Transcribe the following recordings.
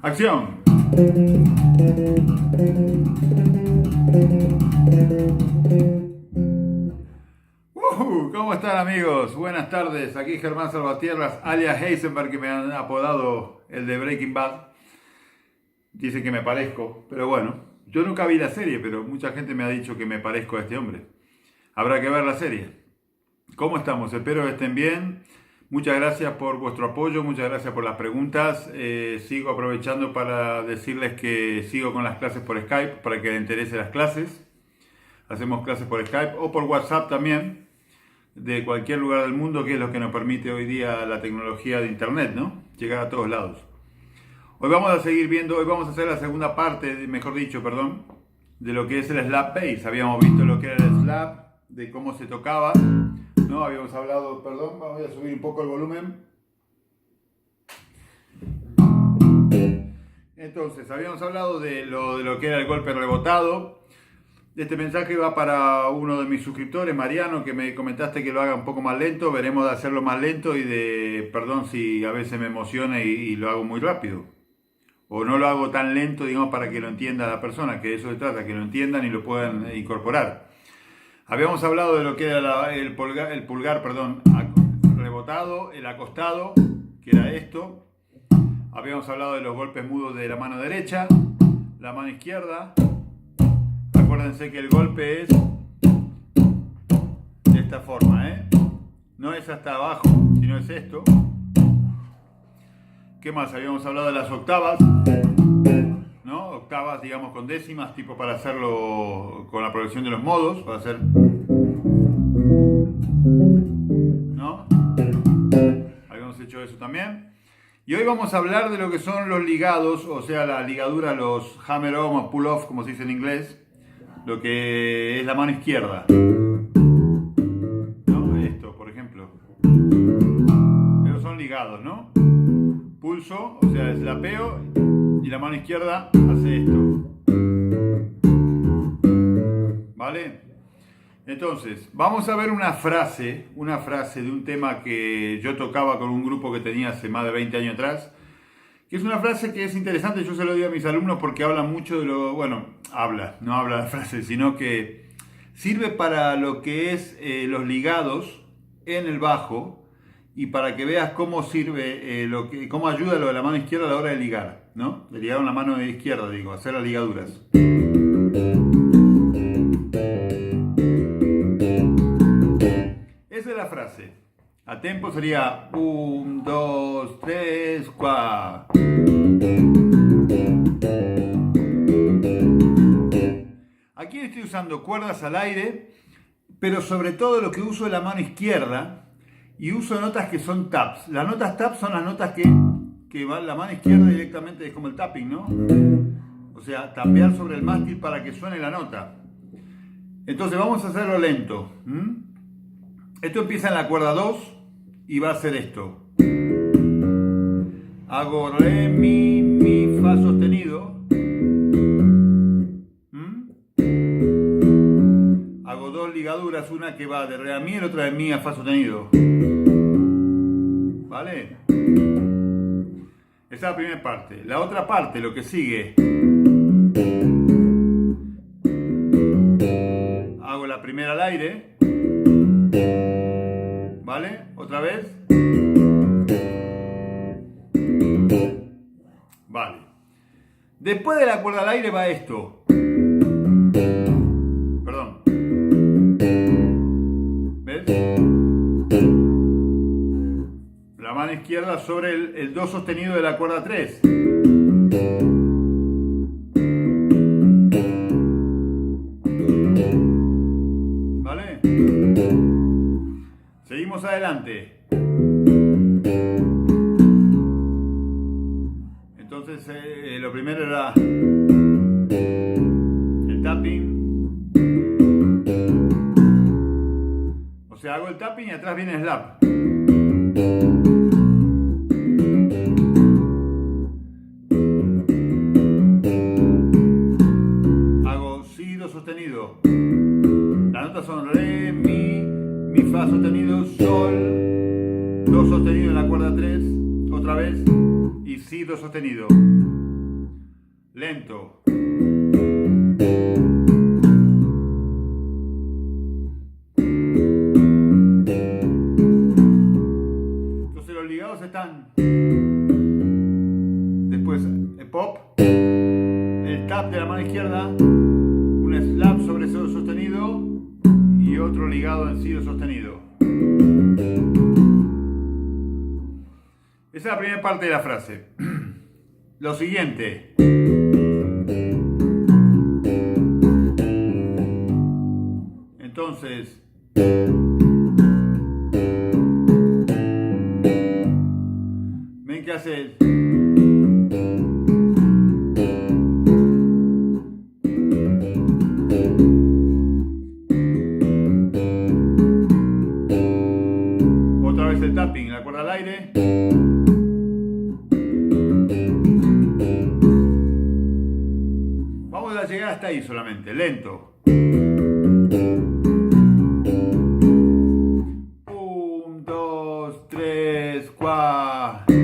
Acción. ¿Cómo están, amigos? Buenas tardes, aquí Germán Salvatierras, alias Heisenberg, que me han apodado el de Breaking Bad. Dicen que me parezco, pero bueno, yo nunca vi la serie, pero mucha gente me ha dicho que me parezco a este hombre. Habrá que ver la serie. ¿Cómo estamos? Espero que estén bien. Muchas gracias por vuestro apoyo, muchas gracias por las preguntas. Sigo aprovechando para decirles que sigo con las clases por Skype, para que les interese las clases. Hacemos clases por Skype o por WhatsApp también, de cualquier lugar del mundo, que es lo que nos permite hoy día la tecnología de Internet, ¿no? Llegar a todos lados. Hoy vamos a seguir viendo, hoy vamos a hacer la segunda parte, mejor dicho, perdón, de lo que es el slap bass. Habíamos visto lo que era el slap, de cómo se tocaba, ¿no? Habíamos hablado, perdón, voy a subir un poco el volumen. Entonces, habíamos hablado de lo que era el golpe rebotado. Este mensaje va para uno de mis suscriptores, Mariano, que me comentaste que lo haga un poco más lento. Veremos de hacerlo más lento y perdón si a veces me emociona y lo hago muy rápido. O no lo hago tan lento, digamos, para que lo entienda la persona, que de eso se trata, que lo entiendan y lo puedan incorporar. Habíamos hablado de lo que era el pulgar, rebotado, el acostado, que era esto. Habíamos hablado de los golpes mudos de la mano derecha, la mano izquierda. Acuérdense que el golpe es de esta forma, no es hasta abajo, sino es esto. ¿Qué más? Habíamos hablado de las octavas, ¿no? Octavas, digamos, con décimas, tipo para hacerlo con la progresión de los modos, para hacer, ¿no? Habíamos hecho eso también. Y hoy vamos a hablar de lo que son los ligados, o sea, la ligadura, los hammer-on o pull-off, como se dice en inglés. Lo que es la mano izquierda, ¿no? Esto, por ejemplo. Esos son ligados, ¿no? Pulso, o sea, slapeo, y la mano izquierda hace esto. ¿Vale? Entonces, vamos a ver una frase de un tema que yo tocaba con un grupo que tenía hace más de 20 años atrás. Que es una frase que es interesante, yo se lo digo a mis alumnos porque habla mucho de no habla la frase, sino que sirve para lo que es los ligados en el bajo y para que veas cómo sirve, cómo ayuda lo de la mano izquierda a la hora de ligar, ¿no? De ligar con la mano izquierda, digo, hacer las ligaduras. Esa es la frase. A tempo sería 1, 2, 3, 4. Aquí estoy usando cuerdas al aire, pero sobre todo lo que uso es la mano izquierda y uso notas que son taps. Las notas taps son las notas que va la mano izquierda directamente, es como el tapping, ¿no? O sea, tapear sobre el mástil para que suene la nota. Entonces vamos a hacerlo lento. Esto empieza en la cuerda 2. Y va a ser esto. Hago re, mi, fa sostenido. Hago dos ligaduras, una que va de re a mi y la otra de mi a fa sostenido. ¿Vale? Esa es la primera parte. La otra parte, lo que sigue. Hago la primera al aire. ¿Vale? Otra vez. Vale. Después de la cuerda al aire va esto. Perdón. ¿Ves? La mano izquierda sobre el do sostenido de la cuerda 3. ¿Vale? Seguimos adelante. Entonces, lo primero era el tapping. O sea, hago el tapping y atrás viene el slap. Hago si, do sostenido. Las notas son re, mi, fa sostenido, sol, do sostenido en la cuerda 3, otra vez, y si, do sostenido. lento. Entonces los ligados están después el pop, el tap de la mano izquierda, un slap sobre do sostenido y otro ligado en si do sostenido. Esa es la primera parte de la frase. Lo siguiente. Entonces, ven que hace. Otra vez el tapping, la cuerda al aire. Vamos a llegar hasta ahí solamente, lento. 1, 2, 3, 4.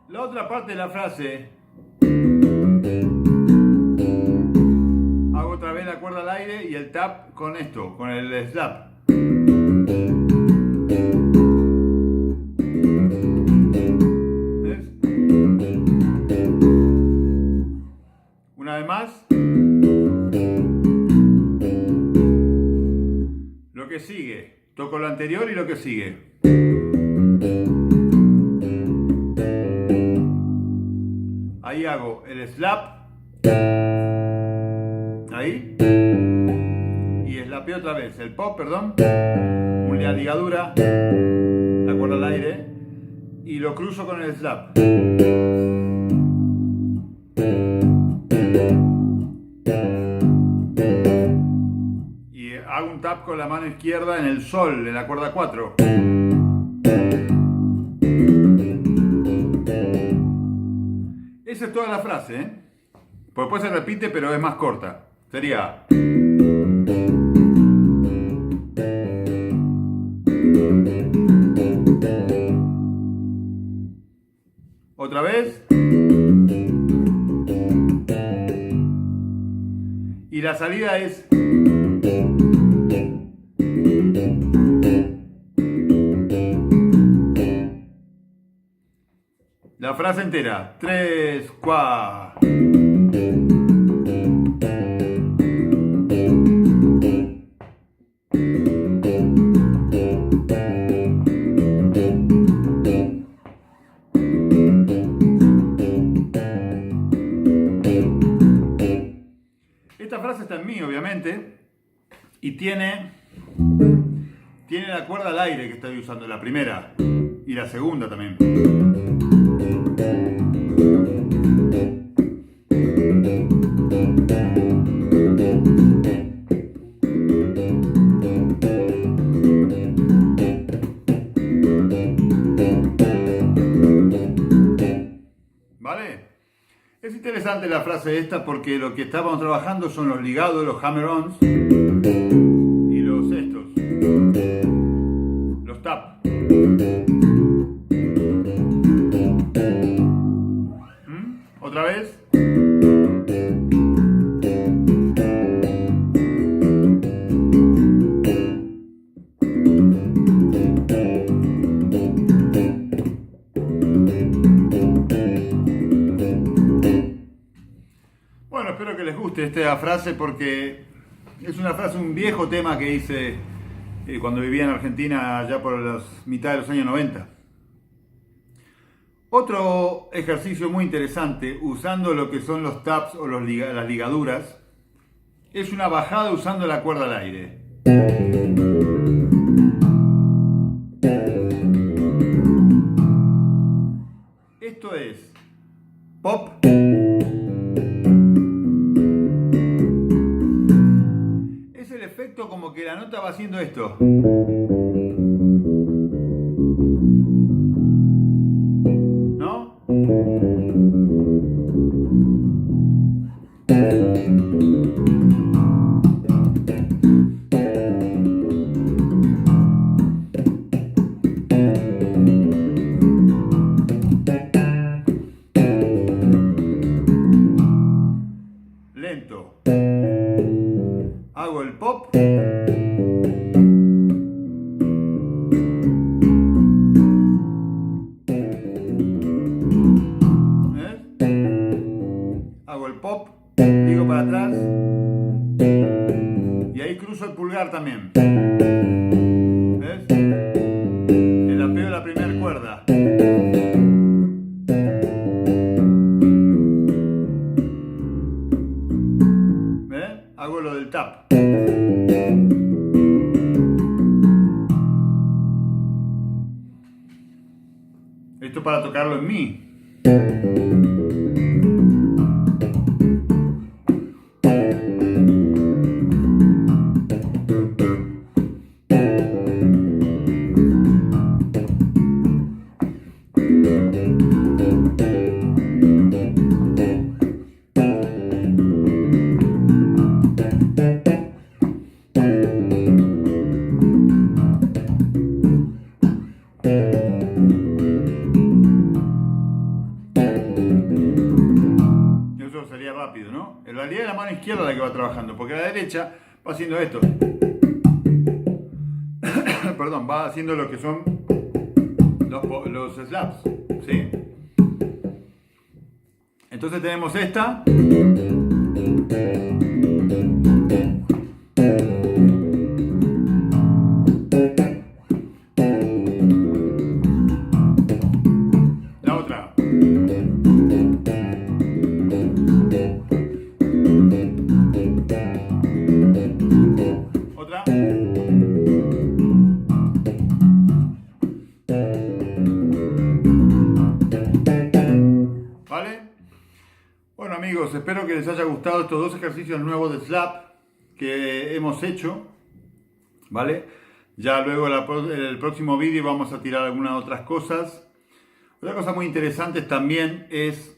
La otra parte de la frase, hago otra vez la cuerda al aire y el tap con esto, con el slap. ¿Ves? Una vez más. Lo que sigue, toco lo anterior y lo que sigue. Ahí hago el slap, ahí, y slapeo otra vez, el pop, perdón, una ligadura, la cuerda al aire, y lo cruzo con el slap. Y hago un tap con la mano izquierda en el sol, en la cuerda 4. Esa es toda la frase, ¿eh? Pues después se repite, pero es más corta. Sería. Otra vez. Y la salida es. La frase entera. 3, 4. Esta frase está en mí, obviamente, y tiene la cuerda al aire que estoy usando, la primera y la segunda también. ¿Vale? Es interesante la frase esta porque lo que estábamos trabajando son los ligados, los hammer-ons y los estos, los tap. Otra vez. Bueno, espero que les guste esta frase porque es una frase, un viejo tema que hice cuando vivía en Argentina ya por la mitad de los años 90. Otro ejercicio muy interesante usando lo que son los taps o las ligaduras es una bajada usando la cuerda al aire. Esto es pop. Es el efecto como que la nota va haciendo esto. ¿No? lento. Hago el pop. Hago el pop, digo para atrás y ahí cruzo el pulgar también. ¿Ves? El apeo de la primera cuerda. ¿Ves? Hago lo del tap. Esto para tocarlo en mi. Eso sería rápido, ¿no? En realidad es la mano izquierda la que va trabajando, porque la derecha va haciendo esto. Perdón, va haciendo lo que son los slaps, ¿sí? Entonces tenemos esta. La otra. Otra. ¿Vale? Bueno amigos, espero que les haya gustado estos dos ejercicios nuevos de slap que hemos hecho. ¿Vale? Ya luego en el próximo vídeo vamos a tirar algunas otras cosas. Otra cosa muy interesante también es,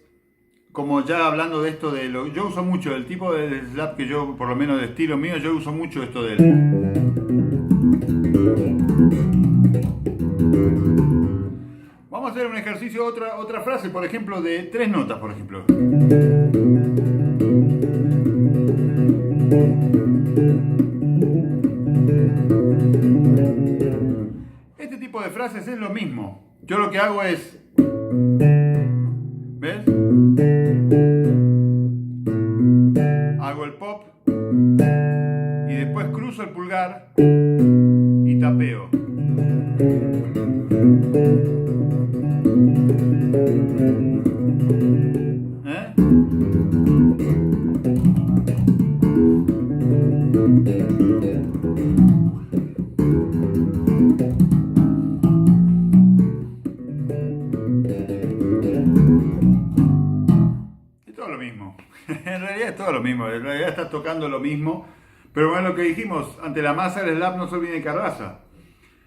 como ya hablando de esto yo uso mucho el tipo de slap que yo, por lo menos de estilo mío, yo uso mucho esto del. Vamos a hacer un ejercicio, otra frase, por ejemplo, de 3 notas, por ejemplo. Este tipo de frases es lo mismo. Yo lo que hago es, ¿ves? Hago el pop y después cruzo el pulgar y tapeo. ¿Eh? Es todo lo mismo. En realidad es todo lo mismo. En realidad estás tocando lo mismo. Pero bueno, lo que dijimos, ante la masa del slap no se olvide Carraza.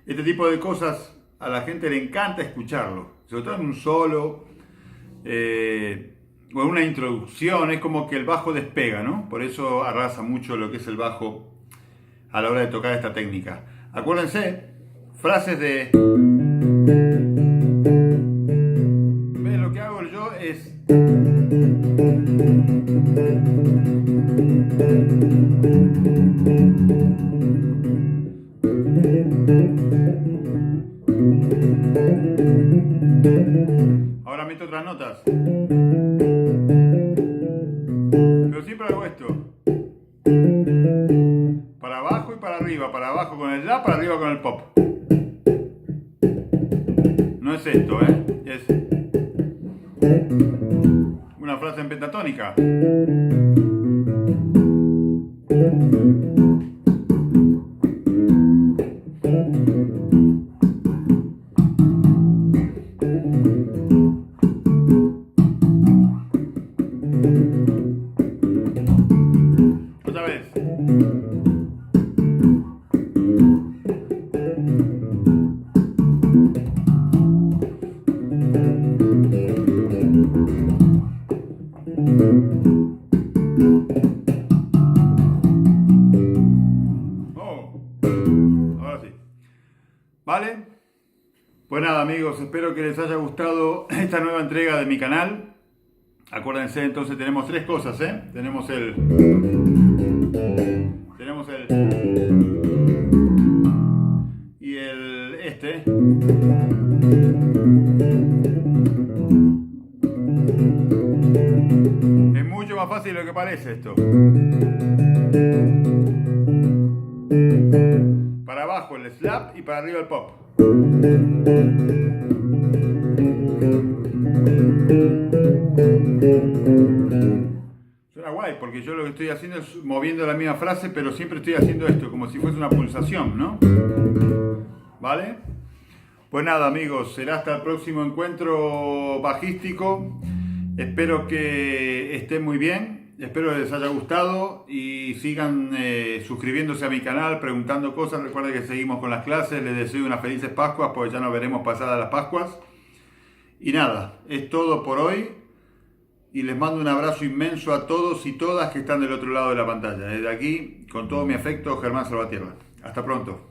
Este tipo de cosas a la gente le encanta escucharlo. Sobre todo en un solo o en una introducción. Es como que el bajo despega, ¿no? Por eso arrasa mucho lo que es el bajo a la hora de tocar esta técnica. Acuérdense, frases de... ¿Ves? Lo que hago yo es... Ahora meto otras notas. Pero siempre hago esto. Para abajo y para arriba. Para abajo con el la, para arriba con el pop. No es esto, ¿eh? Es una frase en pentatónica. Otra vez. Ahora sí. ¿Vale? Pues nada amigos, espero que les haya gustado esta nueva entrega de mi canal. Acuérdense, entonces tenemos tres cosas, ¿eh? Tenemos el y el este. Es mucho más fácil de lo que parece esto. Para abajo el slap y para arriba el pop. Suena guay, porque yo lo que estoy haciendo es moviendo la misma frase, pero siempre estoy haciendo esto, como si fuese una pulsación, ¿no? ¿Vale? Pues nada, amigos, será hasta el próximo encuentro bajístico. Espero que estén muy bien, espero que les haya gustado y sigan suscribiéndose a mi canal, preguntando cosas. Recuerden que seguimos con las clases, les deseo unas felices Pascuas, porque ya nos veremos pasadas las Pascuas. Y nada, es todo por hoy y les mando un abrazo inmenso a todos y todas que están del otro lado de la pantalla. Desde aquí, con todo mi afecto, Germán Salvatierra. Hasta pronto.